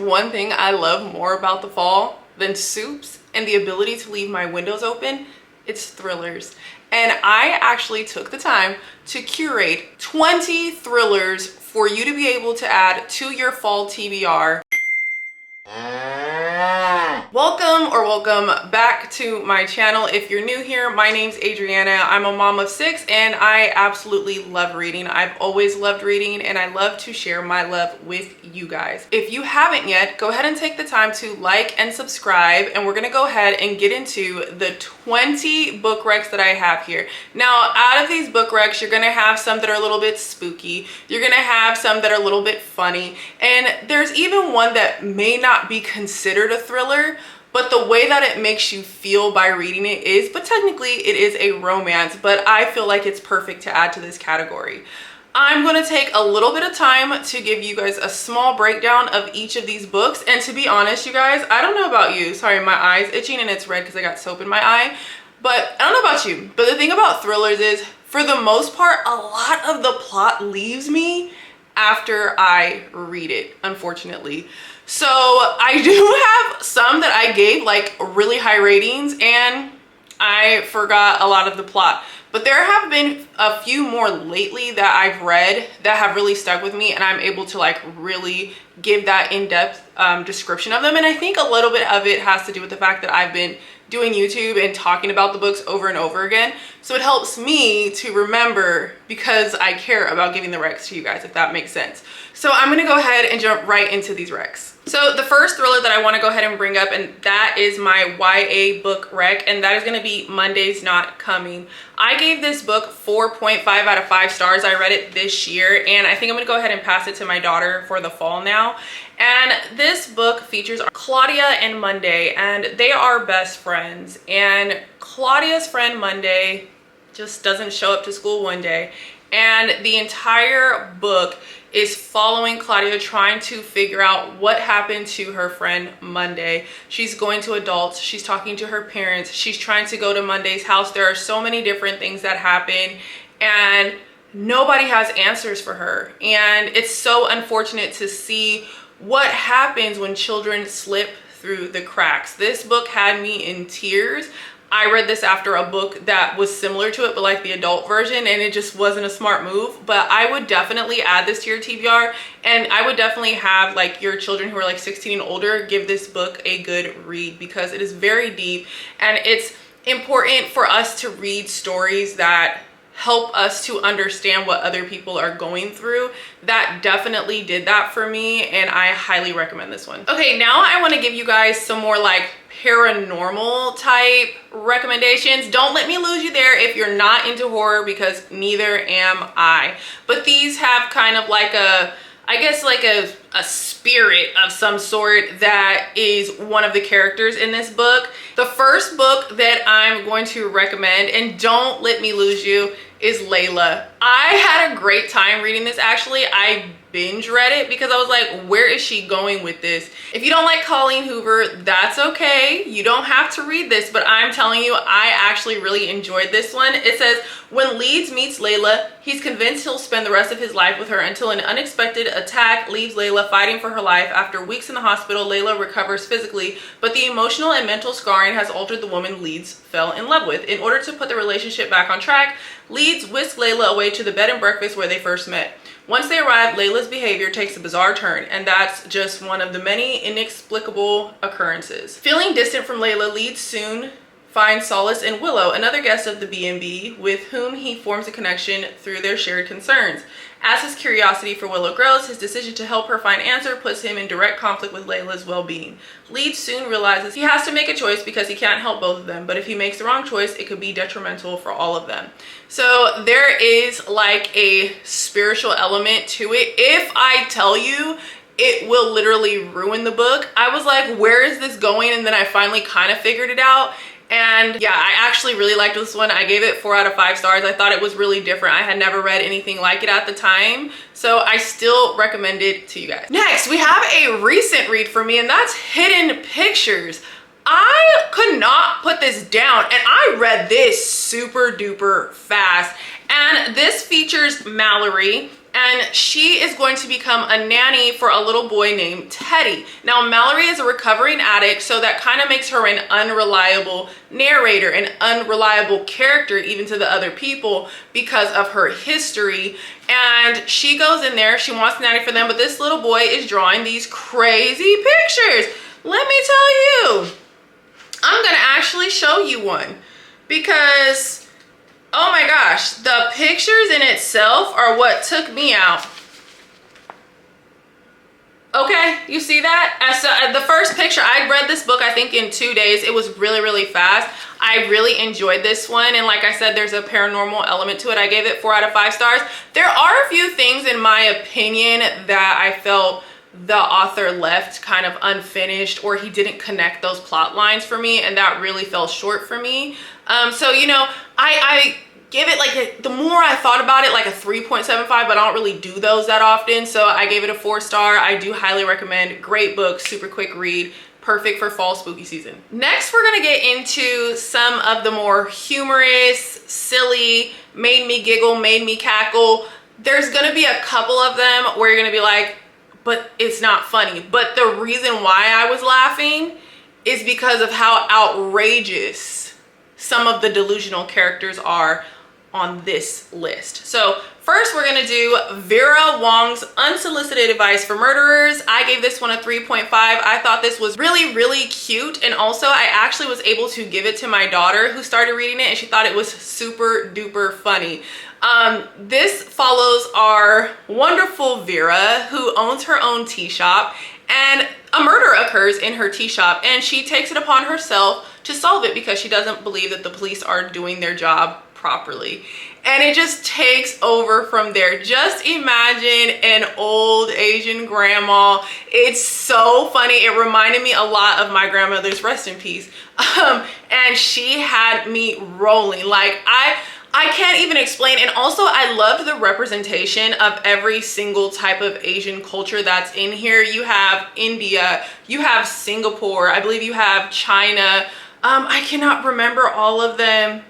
one thing I love more about the fall than soups and the ability to leave my windows open, it's thrillers. And I actually took the time to curate 20 thrillers for you to be able to add to your fall TBR. Welcome back to my channel. If you're new here, my name's Adriana. I'm a mom of 6 and I absolutely love reading. I've always loved reading and I love to share my love with you guys. If you haven't yet, go ahead and take the time to like and subscribe, and we're gonna go ahead and get into the 20 book recs that I have here. Now, out of these book recs, you're gonna have some that are a little bit spooky. You're gonna have some that are a little bit funny, and there's even one that may not be considered a thriller, but the way that it makes you feel by reading it is, but technically it is a romance, but I feel like it's perfect to add to this category. I'm going to take a little bit of time to give you guys a small breakdown of each of these books. And to be honest, you guys, I don't know about you. Sorry, my eye's itching and it's red because I got soap in my eye. But I don't know about you. But the thing about thrillers is, for the most part, a lot of the plot leaves me after I read it, unfortunately. So I do have some that I gave like really high ratings and I forgot a lot of the plot. But there have been a few more lately that I've read that have really stuck with me, and I'm able to like really give that in-depth description of them. And I think a little bit of it has to do with the fact that I've been doing YouTube and talking about the books over and over again. So it helps me to remember because I care about giving the recs to you guys, if that makes sense. So I'm gonna go ahead and jump right into these recs. So the first thriller that I want to go ahead and bring up, and that is my YA book rec, and that is going to be Monday's Not Coming. I gave this book 4.5 out of 5 stars. I read it this year, and I think I'm going to go ahead and pass it to my daughter for the fall now. And this book features Claudia and Monday, and they are best friends. And Claudia's friend Monday just doesn't show up to school one day, and the entire book is following Claudia trying to figure out what happened to her friend Monday. She's going to adults, she's talking to her parents, she's trying to go to Monday's house. There are so many different things that happen and nobody has answers for her. And it's so unfortunate to see what happens when children slip through the cracks. This book had me in tears. I read this after a book that was similar to it, but like the adult version, and it just wasn't a smart move. But I would definitely add this to your TBR, and I would definitely have like your children who are like 16 and older give this book a good read, because it is very deep and it's important for us to read stories that help us to understand what other people are going through. That definitely did that for me, and I highly recommend this one. Okay, now I want to give you guys some more like paranormal type recommendations. Don't let me lose you there if you're not into horror, because neither am I. But these have kind of like a, I guess like a spirit of some sort that is one of the characters in this book. The first book that I'm going to recommend, and don't let me lose you, is Layla. I had a great time reading this. Actually, I binge read it because I was like, where is she going with this? If you don't like Colleen Hoover, that's okay. You don't have to read this, but I'm telling you, I actually really enjoyed this one. It says, when Leeds meets Layla, he's convinced he'll spend the rest of his life with her until an unexpected attack leaves Layla fighting for her life. After weeks in the hospital, Layla recovers physically, but the emotional and mental scarring has altered the woman Leeds fell in love with. In order to put the relationship back on track, Leeds whisks Layla away to the bed and breakfast where they first met. Once they arrive, Layla's behavior takes a bizarre turn, and that's just one of the many inexplicable occurrences. Feeling distant from Layla, Leeds soon finds solace in Willow, another guest of the B&B, with whom he forms a connection through their shared concerns. As his curiosity for Willow grows, his decision to help her find answer puts him in direct conflict with Layla's well-being. Leeds soon realizes he has to make a choice because he can't help both of them, but if he makes the wrong choice, it could be detrimental for all of them. So there is like a spiritual element to it. If I tell you, it will literally ruin the book. I was like, where is this going? And then I finally kind of figured it out. And yeah, I actually really liked this one. I gave it 4 out of 5 stars. I thought it was really different. I had never read anything like it at the time, so I still recommend it to you guys. Next, we have a recent read for me, and that's Hidden Pictures. I could not put this down, and I read this super duper fast. And this features Mallory, and she is going to become a nanny for a little boy named Teddy. Now, Mallory is a recovering addict, so that kind of makes her an unreliable narrator, an unreliable character even to the other people because of her history. And she goes in there, she wants to nanny for them, but this little boy is drawing these crazy pictures. Let me tell you, I'm gonna actually show you one because, oh my gosh, the pictures in itself are what took me out. Okay, you see that? So the first picture, I read this book, I think in 2 days. It was really, really fast. I really enjoyed this one. And like I said, there's a paranormal element to it. I gave it 4 out of 5 stars. There are a few things in my opinion that I felt the author left kind of unfinished, or he didn't connect those plot lines for me. And that really fell short for me. So, you know, I give it like the more I thought about it, like a 3.75, but I don't really do those that often. So I gave it a 4-star. I do highly recommend. Great book, super quick read, perfect for fall spooky season. Next, we're gonna get into some of the more humorous, silly, made me giggle, made me cackle. There's gonna be a couple of them where you're gonna be like, but it's not funny. But the reason why I was laughing is because of how outrageous some of the delusional characters are on this list. So first we're gonna do Vera Wong's Unsolicited Advice for Murderers. I gave this one a 3.5. I thought this was really, really cute. And also I actually was able to give it to my daughter who started reading it and she thought it was super duper funny. This follows our wonderful Vera, who owns her own tea shop, and a murder occurs in her tea shop and she takes it upon herself to solve it because she doesn't believe that the police are doing their job properly. And it just takes over from there. Just imagine an old Asian grandma. It's so funny. It reminded me a lot of my grandmother's, rest in peace. And she had me rolling. Like I can't even explain. And also I loved the representation of every single type of Asian culture that's in here. You have India, you have Singapore, I believe you have China. I cannot remember all of them.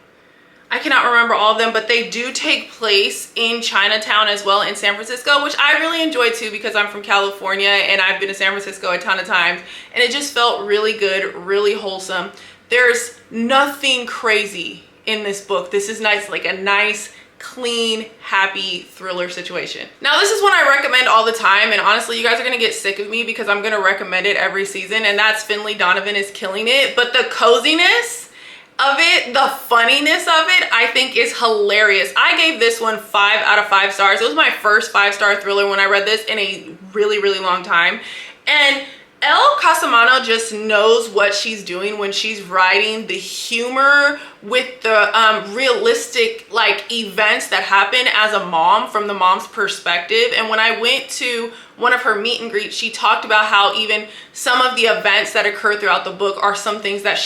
But they do take place in Chinatown as well, in San Francisco, which I really enjoy too because I'm from California and I've been to San Francisco a ton of times, and it just felt really good, really wholesome. There's nothing crazy in this book. This is nice, like a nice, clean, happy thriller situation. Now, this is one I recommend all the time, and honestly, you guys are gonna get sick of me because I'm gonna recommend it every season, and that's Finlay Donovan is Killing It. But the coziness of it, the funniness of it, I think is hilarious. I gave this one 5 out of 5 stars. It was my first 5-star thriller when I read this in a really, really long time. And Elle Casamano just knows what she's doing when she's writing the humor with the realistic like events that happen as a mom from the mom's perspective. And when I went to one of her meet and greets, she talked about how even some of the events that occur throughout the book are some things that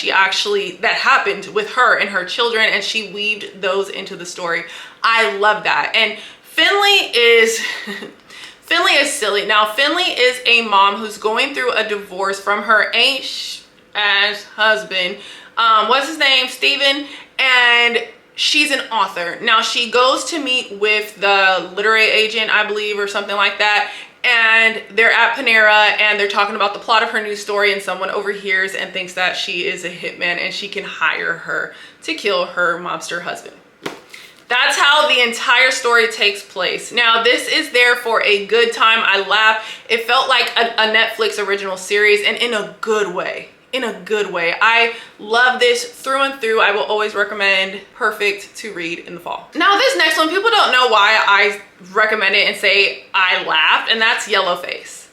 that happened with her and her children, and she weaved those into the story. I love that. And Finlay is Finlay is silly. Now, Finlay is a mom who's going through a divorce from her ass husband. What's his name? Steven. And she's an author. Now, she goes to meet with the literary agent, I believe, or something like that. And they're at Panera and they're talking about the plot of her new story, and someone overhears and thinks that she is a hitman and she can hire her to kill her mobster husband. That's how the entire story takes place. Now, this is there for a good time. I laughed. It felt like a Netflix original series, and in a good way. In a good way. I love this through and through. I will always recommend. Perfect to read in the fall. Now, this next one, people don't know why I recommend it and say I laughed, and that's Yellowface.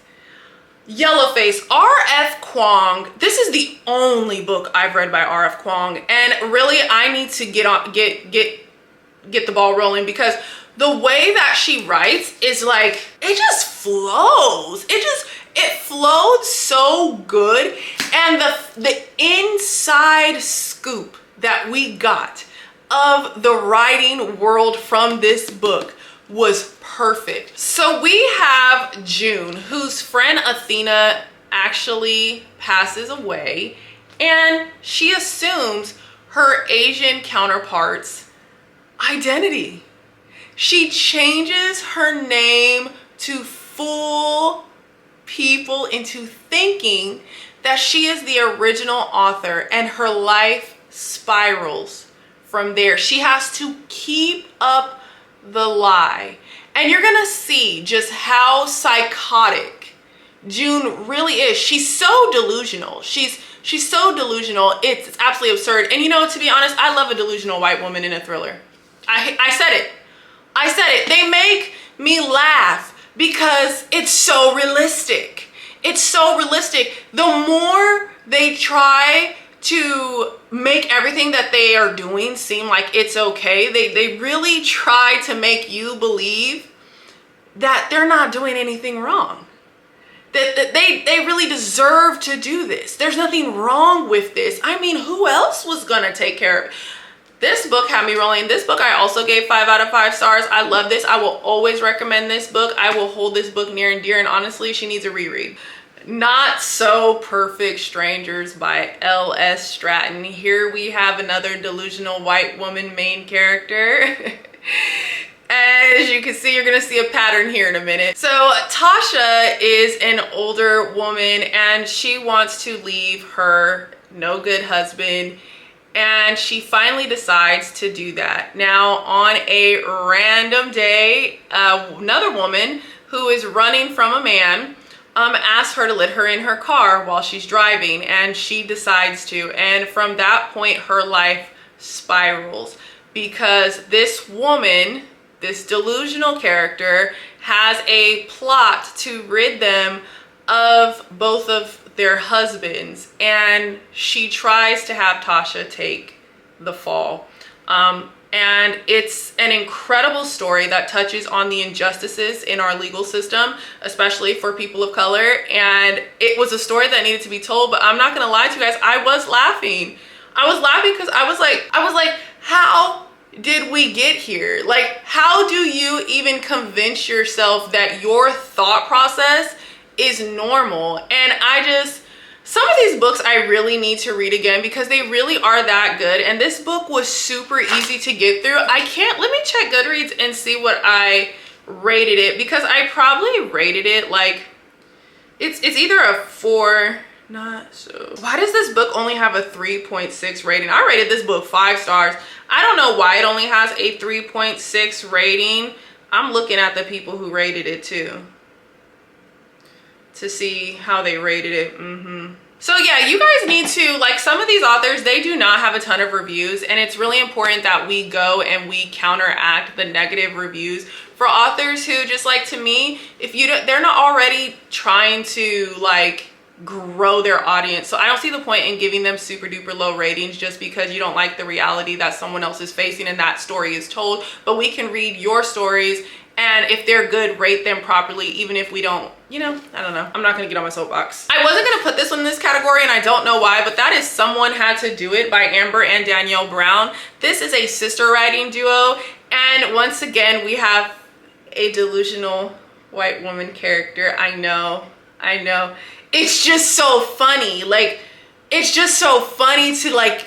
Yellowface, R.F. Kuang. This is the only book I've read by R.F. Kuang, and really I need to get the ball rolling because the way that she writes is like, it just flows. It flowed so good. And the inside scoop that we got of the writing world from this book was perfect. So we have June, whose friend Athena actually passes away, and she assumes her Asian counterpart's identity. She changes her name to fool people into thinking that she is the original author, and her life spirals from there. She has to keep up the lie. And you're gonna see just how psychotic June really is. She's so delusional. She's so delusional. It's absolutely absurd. And you know, to be honest, I love a delusional white woman in a thriller. I said it. I said it. They make me laugh because it's so realistic. It's so realistic. The more they try to make everything that they are doing seem like it's okay, they really try to make you believe that they're not doing anything wrong. That they really deserve to do this. There's nothing wrong with this. I mean, who else was gonna take care of it? This book had me rolling. This book I also gave 5 out of 5 stars. I love this. I will always recommend this book. I will hold this book near and dear, and honestly, she needs a reread. Not So Perfect Strangers by L.S. Stratton. Here we have another delusional white woman main character. As you can see, you're gonna see a pattern here in a minute. So Tasha is an older woman and she wants to leave her no good husband, and she finally decides to do that. Now on a random day, another woman who is running from a man asks her to let her in her car while she's driving, and she decides to. And from that point, her life spirals because this woman, this delusional character, has a plot to rid them of both of their husbands, and she tries to have Tasha take the fall. And it's an incredible story that touches on the injustices in our legal system, especially for people of color. And it was a story that needed to be told, but I'm not gonna lie to you guys, I was laughing. I was laughing because I was like, how did we get here? Like, how do you even convince yourself that your thought process is normal? And some of these books I really need to read again because they really are that good. And this book was super easy to get through. Let me check Goodreads and see what I rated it, because I probably rated it like, it's either a 4, not so. Why does this book only have a 3.6 rating? I rated this book 5 stars. I don't know why it only has a 3.6 rating. I'm looking at the people who rated it too, to see how they rated it. So yeah, you guys need to, like, some of these authors, they do not have a ton of reviews, and it's really important that we go and we counteract the negative reviews for authors who, just like, to me, if they're not already trying to like grow their audience. So I don't see the point in giving them super duper low ratings just because you don't like the reality that someone else is facing and that story is told. But we can read your stories, and if they're good, rate them properly, even if we don't, you know, I don't know. I'm not gonna get on my soapbox. I wasn't gonna put this one in this category, and I don't know why, but that is Someone Had to Do It by Amber and Danielle Brown. This is a sister writing duo, and once again, we have a delusional white woman character. I know. It's just so funny. Like, it's just so funny to like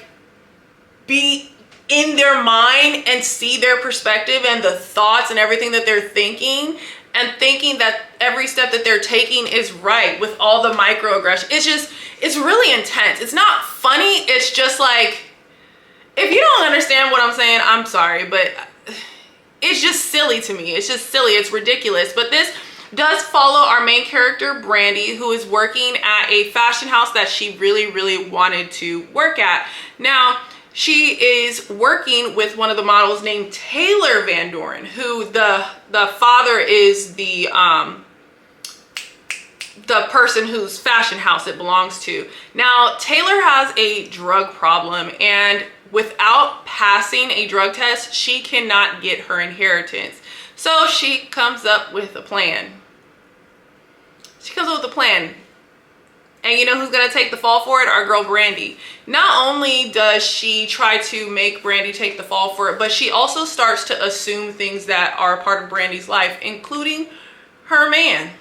be in their mind and see their perspective and the thoughts and everything that they're thinking, and thinking that every step that they're taking is right with all the microaggression. It's really intense. It's not funny. It's just like, if you don't understand what I'm saying, I'm sorry, but it's just silly to me. It's just silly. It's ridiculous. But this does follow our main character, Brandy, who is working at a fashion house that she really wanted to work at. Now, she is working with one of the models named Taylor Van Doren, who the father is the person whose fashion house it belongs to. Now, Taylor has a drug problem, and without passing a drug test, she cannot get her inheritance. So she comes up with a plan. And you know who's gonna take the fall for it? Our girl Brandy. Not only does she try to make Brandy take the fall for it, but she also starts to assume things that are a part of Brandy's life, including her man.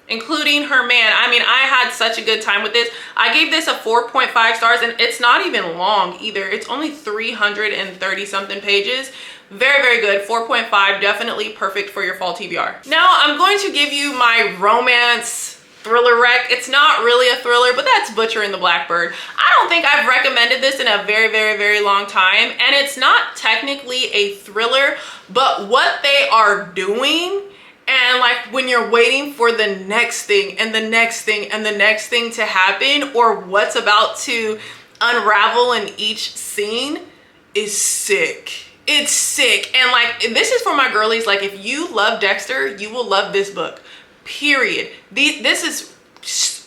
including her man. I mean, I had such a good time with this. I gave this a 4.5 stars, and it's not even long either. It's only 330 something pages. Very, very good. 4.5, definitely perfect for your fall TBR. Now I'm going to give you my romance thriller rec. It's not really a thriller, but that's Butcher and the Blackbird. I don't think I've recommended this in a very, very, very long time, and it's not technically a thriller, but what they are doing, and like when you're waiting for the next thing and the next thing and the next thing to happen, or what's about to unravel in each scene, is sick. It's sick. And like, this is for my girlies. Like, if you love Dexter, you will love this book, period. This is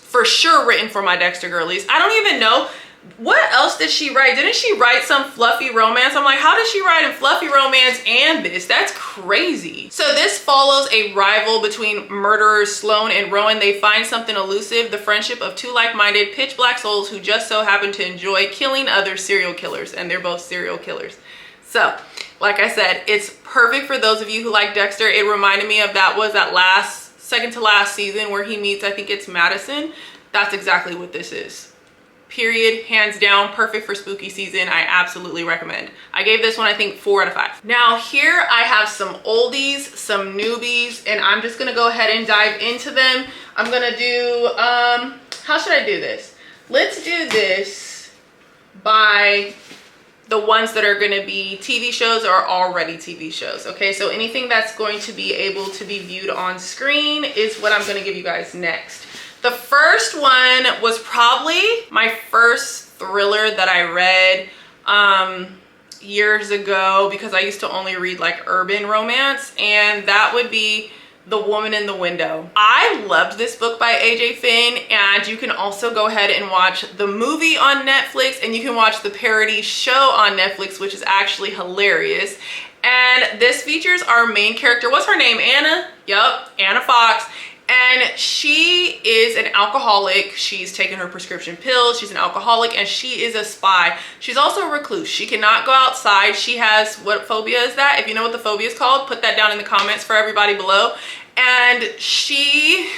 for sure written for my Dexter girlies. I don't even know, what else did she write? Didn't she write some fluffy romance? I'm like, how did she write a fluffy romance and this? That's crazy. So this follows a rival between murderers Sloane and Rowan. They find something elusive, the friendship of two like-minded pitch black souls who just so happen to enjoy killing other serial killers, and they're both serial killers. So like I said, it's perfect for those of you who like Dexter. It reminded me of that second to last season where he meets, I think it's Madison. That's exactly what this is. Period, hands down, perfect for spooky season. I absolutely recommend. I gave this one, I think, 4 out of 5. Now here I have some oldies, some newbies, and I'm just gonna go ahead and dive into them. I'm gonna do, how should I do this? Let's do this by the ones that are gonna be TV shows or already TV shows, okay? So anything that's going to be able to be viewed on screen is what I'm gonna give you guys next. The first one was probably my first thriller that I read years ago, because I used to only read like urban romance, and that would be The Woman in the Window. I loved this book by AJ Finn, and you can also go ahead and watch the movie on Netflix, and you can watch the parody show on Netflix, which is actually hilarious. And this features our main character. What's her name? Anna? Yup, Anna Fox. And she is an alcoholic. She's taken her prescription pills. She's an alcoholic, and she is a spy. She's also a recluse. She cannot go outside. She has, what phobia is that? If you know what the phobia is called, put that down in the comments for everybody below. And she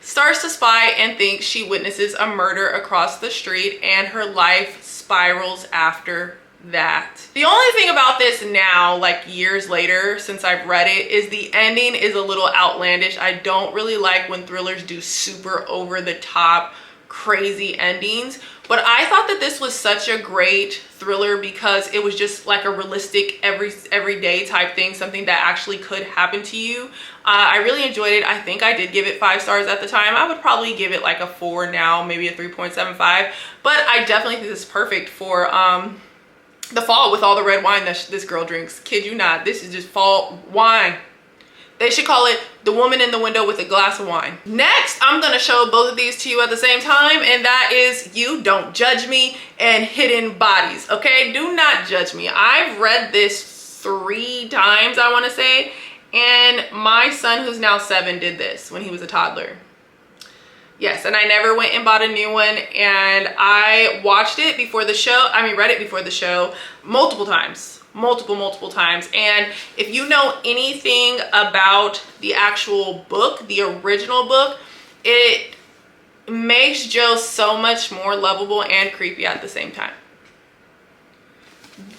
starts to spy and thinks she witnesses a murder across the street, and her life spirals after that. The only thing about this now, like years later since I've read it, is the ending is a little outlandish. I don't really like when thrillers do super over the top crazy endings, but I thought that this was such a great thriller because it was just like a realistic everyday type thing, something that actually could happen to you. I really enjoyed it. I think I did give it 5 stars at the time. I would probably give it like a 4 now, maybe a 3.75, but I definitely think this is perfect for the fall with all the red wine that this girl drinks. Kid you not, this is just fall wine. They should call it The Woman in the Window with a Glass of Wine. Next, I'm gonna show both of these to you at the same time, and that is You Don't Judge Me and Hidden Bodies, okay? Do not judge me. I've read this 3 times, I wanna say, and my son, who's now 7, did this when he was a toddler. Yes, and I never went and bought a new one, and I watched it before the show. I mean, read it before the show multiple times, multiple times. And if you know anything about the actual book, the original book, it makes Joe so much more lovable and creepy at the same time.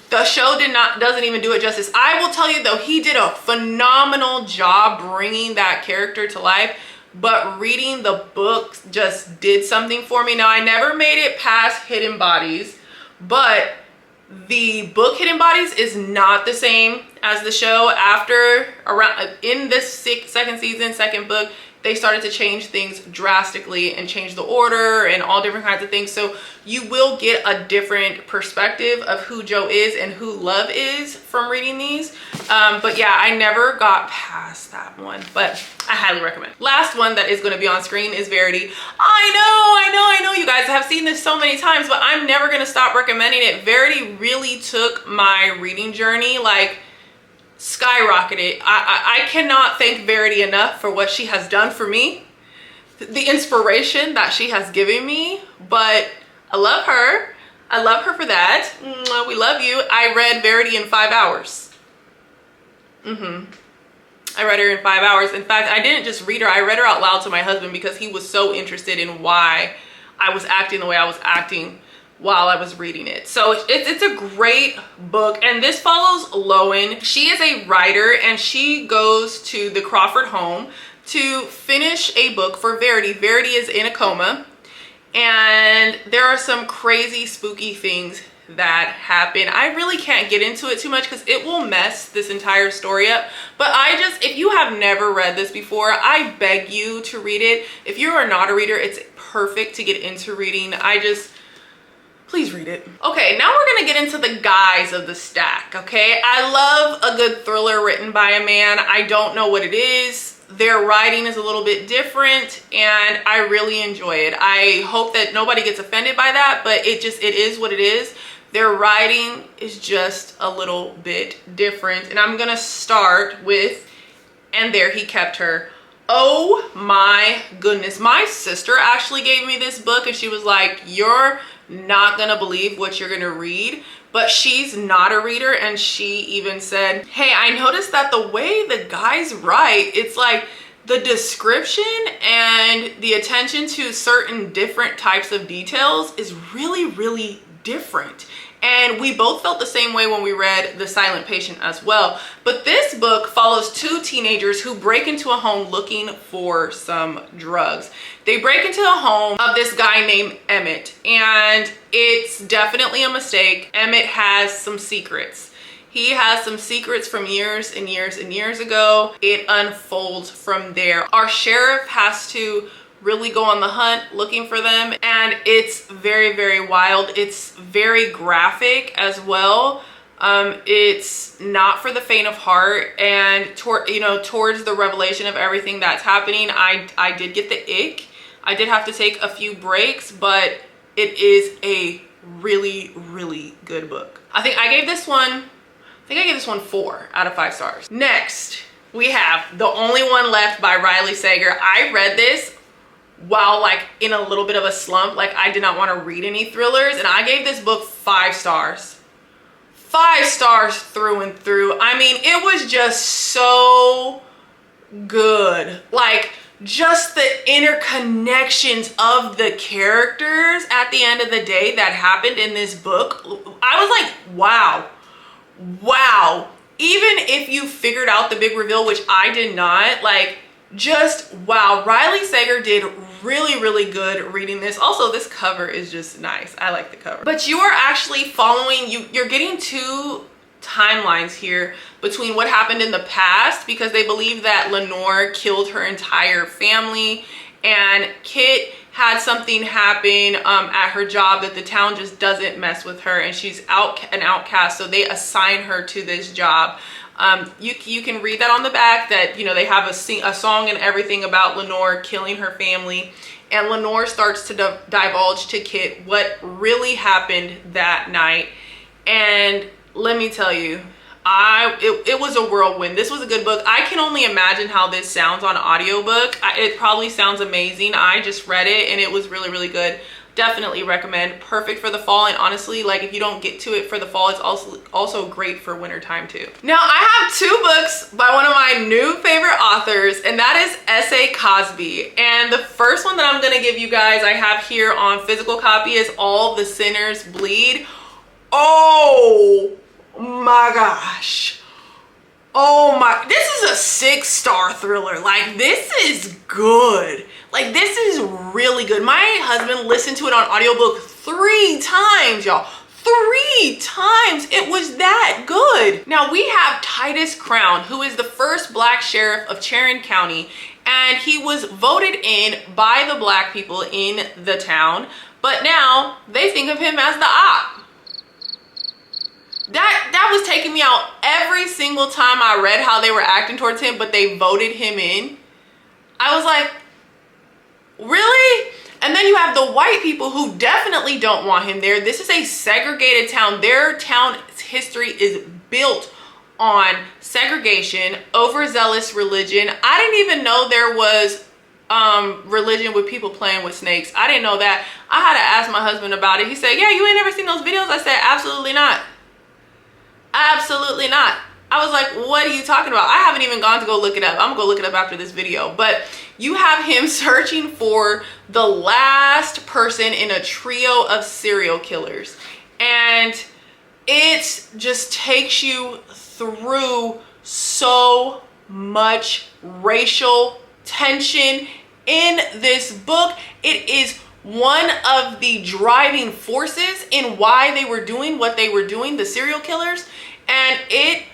The show doesn't even do it justice. I will tell you though, he did a phenomenal job bringing that character to life. But reading the book just did something for me. Now, I never made it past Hidden Bodies, but the book Hidden Bodies is not the same as the show. In this second season, second book, they started to change things drastically and change the order and all different kinds of things. So you will get a different perspective of who Joe is and who Love is from reading these. But yeah, I never got past that one, but I highly recommend. Last one that is going to be on screen is Verity. I know you guys have seen this so many times, but I'm never going to stop recommending it. Verity really took my reading journey, like, skyrocketed. I cannot thank Verity enough for what she has done for me, the inspiration that she has given me. But I love her. I love her for that. We love you. I read Verity in 5 hours. I read her in 5 hours. In fact, I didn't just read her, I read her out loud to my husband because he was so interested in why I was acting the way I was acting while I was reading it. So it's a great book. And this follows Lowen. She is a writer and she goes to the Crawford home to finish a book for Verity. Verity is in a coma and there are some crazy spooky things that happen. I really can't get into it too much because it will mess this entire story up. But if you have never read this before, I beg you to read it. If you are not a reader, it's perfect to get into reading. Please read it. Okay, now we're gonna get into the guys of the stack, okay? I love a good thriller written by a man. I don't know what it is. Their writing is a little bit different and I really enjoy it. I hope that nobody gets offended by that, but it is what it is. Their writing is just a little bit different. And I'm gonna start with And There He Kept Her. Oh my goodness. My sister actually gave me this book and she was like, you're not gonna believe what you're gonna read. But she's not a reader and she even said, hey, I noticed that the way the guys write, it's like the description and the attention to certain different types of details is really, really different. And we both felt the same way when we read The Silent Patient as well. But this book follows two teenagers who break into a home looking for some drugs. They break into the home of this guy named Emmett, and it's definitely a mistake. Emmett has some secrets. He has some secrets from years and years and years ago. It unfolds from there. Our sheriff has to really go on the hunt looking for them, and it's very, very wild. It's very graphic as well. It's not for the faint of heart, and towards the revelation of everything that's happening, I did get the ick. I did have to take a few breaks, but it is a really, really good book. I think I gave this one 4 out of 5 stars. Next, we have The Only One Left by Riley Sager. I read this while in a little bit of a slump. I did not want to read any thrillers, and I gave this book 5 stars. 5 stars through and through. I mean, it was just so good. Just the interconnections of the characters at the end of the day that happened in this book. I was like, wow. Even if you figured out the big reveal, which I did not, just wow. Riley Sager did really, really good reading this. Also, this cover is just nice. I like the cover. But you are actually you're getting 2 timelines here between what happened in the past, because they believe that Lenore killed her entire family, and Kit had something happen at her job that the town just doesn't mess with her, and she's an outcast, so they assign her to this job. You can read that on the back that, they have a song and everything about Lenore killing her family, and Lenore starts to divulge to Kit what really happened that night. And let me tell you, it was a whirlwind. This was a good book. I can only imagine how this sounds on audiobook. It probably sounds amazing. I just read it and it was really, really good. Definitely recommend. Perfect for the fall, and honestly, if you don't get to it for the fall, it's also great for wintertime too. Now, I have 2 books by one of my new favorite authors, and that is S.A. Cosby. And the first one that I'm gonna give you guys, I have here on physical copy, is All the Sinners Bleed. Oh my gosh. Oh my, this is a 6-star thriller. This is good. This is really good. My husband listened to it on audiobook 3 times, y'all. 3 times. It was that good. Now we have Titus Crown, who is the first Black sheriff of Charon County, and he was voted in by the Black people in the town, but now they think of him as the op. That was taking me out every single time I read how they were acting towards him, but they voted him in. I was like, really? And then you have the white people who definitely don't want him there. This is a segregated town. Their town's history is built on segregation, overzealous religion. I didn't even know there was religion with people playing with snakes. I didn't know that. I had to ask my husband about it. He said, yeah, you ain't never seen those videos? I said, absolutely not. Absolutely not. I was like, what are you talking about? I haven't even gone to go look it up. I'm gonna go look it up after this video. But you have him searching for the last person in a trio of serial killers. And it just takes you through so much racial tension in this book. It is one of the driving forces in why they were doing what they were doing, the serial killers. And it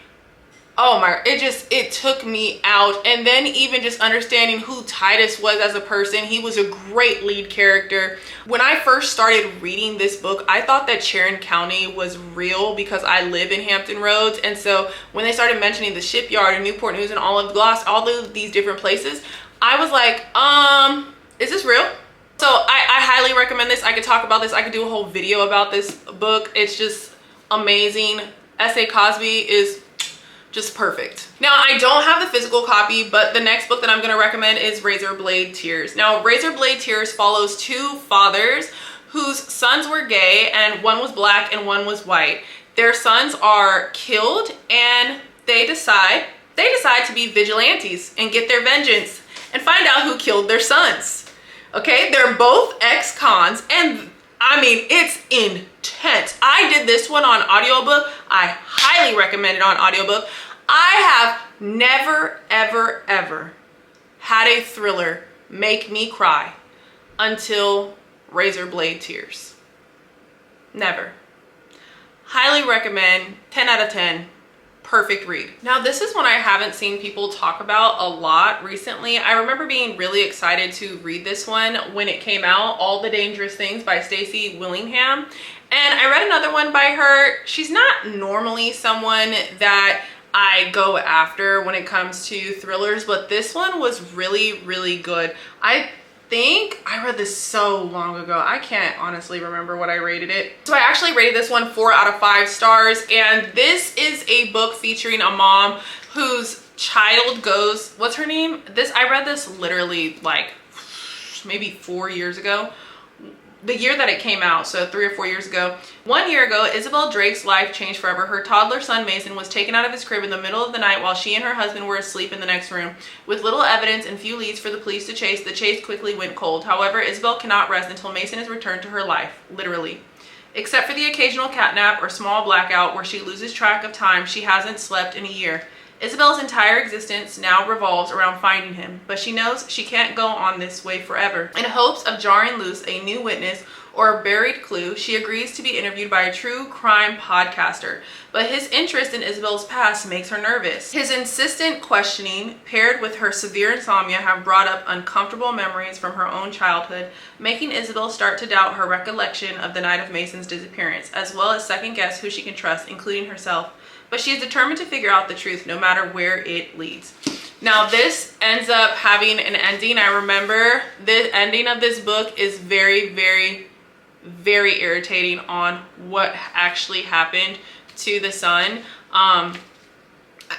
took me out. And then even just understanding who Titus was as a person, he was a great lead character. When I first started reading this book, I thought that Sharon County was real because I live in Hampton Roads. And so when they started mentioning the shipyard and Newport News and Olive Gloss, all of these different places, I was like, is this real? So I highly recommend this. I could talk about this. I could do a whole video about this book. It's just amazing. S.A. Cosby is just perfect. Now, I don't have the physical copy, but the next book that I'm going to recommend is Razorblade Tears. Now, Razorblade Tears follows two fathers whose sons were gay, and one was black and one was white. Their sons are killed, and they decide to be vigilantes and get their vengeance and find out who killed their sons. Okay, they're both ex-cons, and I mean, it's intense. I did this one on audiobook. I highly recommend it on audiobook. I have never, ever, ever had a thriller make me cry until Razorblade Tears. Never. Highly recommend, 10 out of 10. Perfect read. Now, this is one I haven't seen people talk about a lot recently. I remember being really excited to read this one when it came out, All the Dangerous Things by Stacy Willingham. And I read another one by her. She's not normally someone that I go after when it comes to thrillers, but this one was really, really good. I think I read this so long ago. I can't honestly remember what I rated it. So I actually rated this one 4 out of 5 stars. And this is a book featuring a mom whose child goes, what's her name? I read this literally like maybe 4 years ago. The year that it came out, so 3 or 4 years ago. 1 year ago, Isabel Drake's life changed forever. Her toddler son, Mason, was taken out of his crib in the middle of the night while she and her husband were asleep in the next room. With little evidence and few leads for the police to chase, the chase quickly went cold. However, Isabel cannot rest until Mason is returned to her life, literally. Except for the occasional catnap or small blackout where she loses track of time, she hasn't slept in a year. Isabel's entire existence now revolves around finding him, but she knows she can't go on this way forever. In hopes of jarring loose a new witness or a buried clue, she agrees to be interviewed by a true crime podcaster. But his interest in Isabel's past makes her nervous. His insistent questioning, paired with her severe insomnia, have brought up uncomfortable memories from her own childhood, making Isabel start to doubt her recollection of the night of Mason's disappearance, as well as second guess who she can trust, including herself. But she is determined to figure out the truth no matter where it leads. Now, this ends up having an ending. I remember the ending of this book is very, very, very irritating on what actually happened to the son.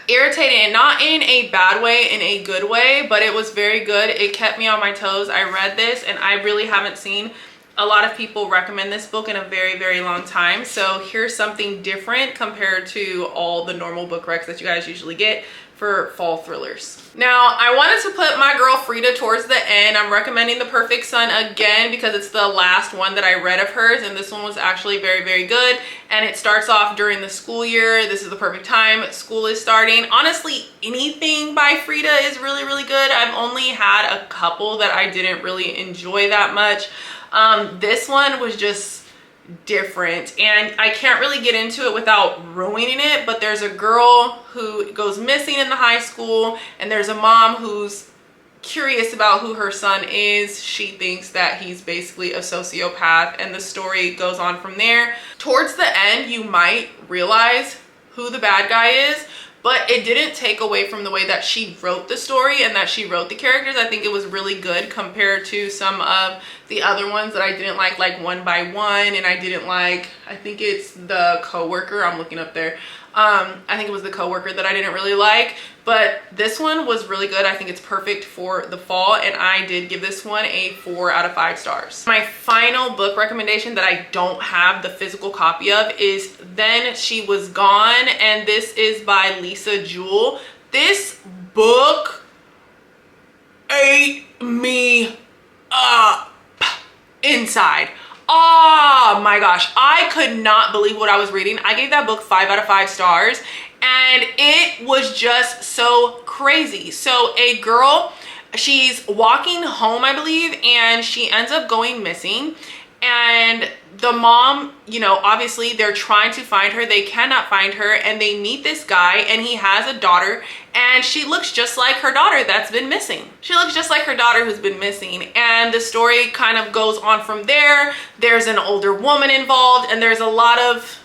Irritating, and not in a bad way, in a good way, but it was very good. It kept me on my toes. I read this, and I really haven't seen a lot of people recommend this book in a very, very long time. So here's something different compared to all the normal book recs that you guys usually get for fall thrillers. Now, I wanted to put my girl Freida towards the end. I'm recommending The Perfect Son again because it's the last one that I read of hers, and this one was actually very, very good. And it starts off during the school year. This is the perfect time. School is starting. Honestly, anything by Freida is really, really good. I've only had a couple that I didn't really enjoy that much. This one was just different, and I can't really get into it without ruining it, but there's a girl who goes missing in the high school, and there's a mom who's curious about who her son is. She thinks that he's basically a sociopath, and the story goes on from there. Towards the end, you might realize who the bad guy is, but it didn't take away from the way that she wrote the story and that she wrote the characters. I think it was really good compared to some of the other ones that I didn't like One by One, and I didn't like, I think it's The Coworker, I'm looking up there. I think it was the coworker that I didn't really like, but this one was really good. I think it's perfect for the fall, and I did give this one a 4 out of 5 stars. My final book recommendation that I don't have the physical copy of is Then She Was Gone, and this is by Lisa Jewell. This book ate me up inside. Oh my gosh, I could not believe what I was reading. I gave that book 5 out of 5 stars, and it was just so crazy. So a girl, she's walking home, I believe, and she ends up going missing. And the mom, you know, obviously they're trying to find her. They cannot find her, and they meet this guy, and he has a daughter, and she looks just like her daughter that's been missing. She looks just like her daughter who's been missing, and the story kind of goes on from there. There's an older woman involved, and there's a lot of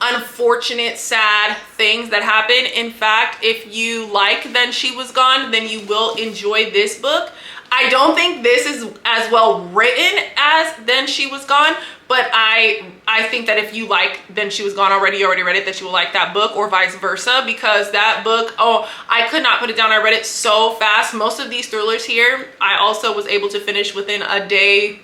unfortunate, sad things that happen. In fact, if you like Then She Was Gone, then you will enjoy this book. I don't think this is as well written as Then She Was Gone, but I think that if you like Then She Was Gone already, you already read it, that you will like that book, or vice versa, because that book, oh, I could not put it down. I read it so fast. Most of these thrillers here, I also was able to finish within a day,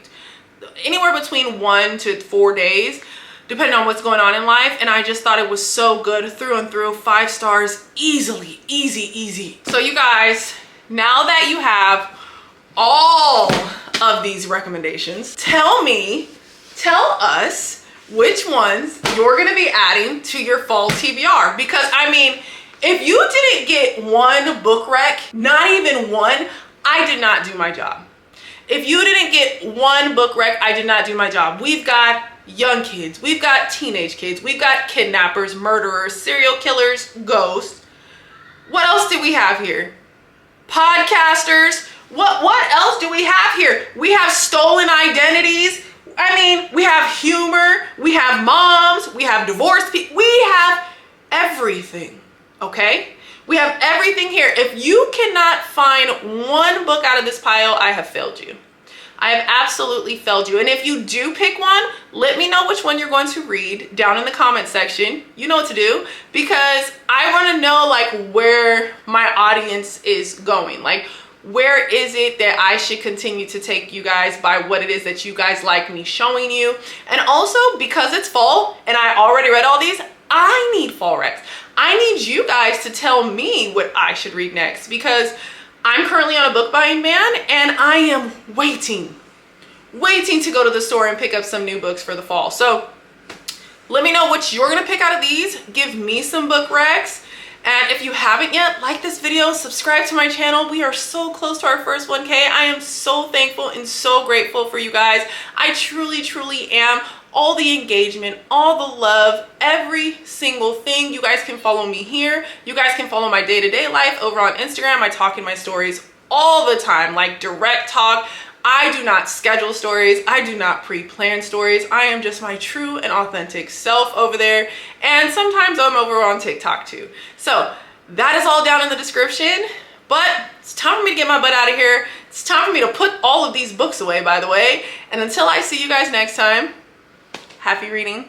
anywhere between 1 to 4 days, depending on what's going on in life. And I just thought it was so good through and through. 5 stars, easily, easy. So you guys, now that you have all of these recommendations, tell us which ones you're gonna be adding to your fall TBR. Because I mean, if you didn't get one book rec, not even one, I did not do my job. If you didn't get one book rec, I did not do my job. We've got young kids, we've got teenage kids, we've got kidnappers, murderers, serial killers, ghosts. What else do we have here? Podcasters. What else do we have here? We have stolen identities. I mean, we have humor, we have moms, we have divorced people, we have everything, okay? We have everything here. If you cannot find one book out of this pile, I have failed you. I have absolutely failed you. And if you do pick one, let me know which one you're going to read down in the comment section. You know what to do, because I want to know like where my audience is going. Like, where is it that I should continue to take you guys by what it is that you guys like me showing you? And also, because it's fall and I already read all these, I need fall recs. I need you guys to tell me what I should read next, because I'm currently on a book buying ban, and I am waiting to go to the store and pick up some new books for the fall. So let me know what you're gonna pick out of these. Give me some book recs. And if you haven't yet, like this video, subscribe to my channel. We are so close to our first 1K. I am so thankful and so grateful for you guys. I truly am. All the engagement, all the love, every single thing. You guys can follow me here. You guys can follow my day-to-day life over on Instagram. I talk in my stories all the time, like direct talk. I do not schedule stories. I do not pre-plan stories. I am just my true and authentic self over there. And sometimes I'm over on TikTok too. So that is all down in the description. But it's time for me to get my butt out of here. It's time for me to put all of these books away, by the way. And until I see you guys next time, happy reading.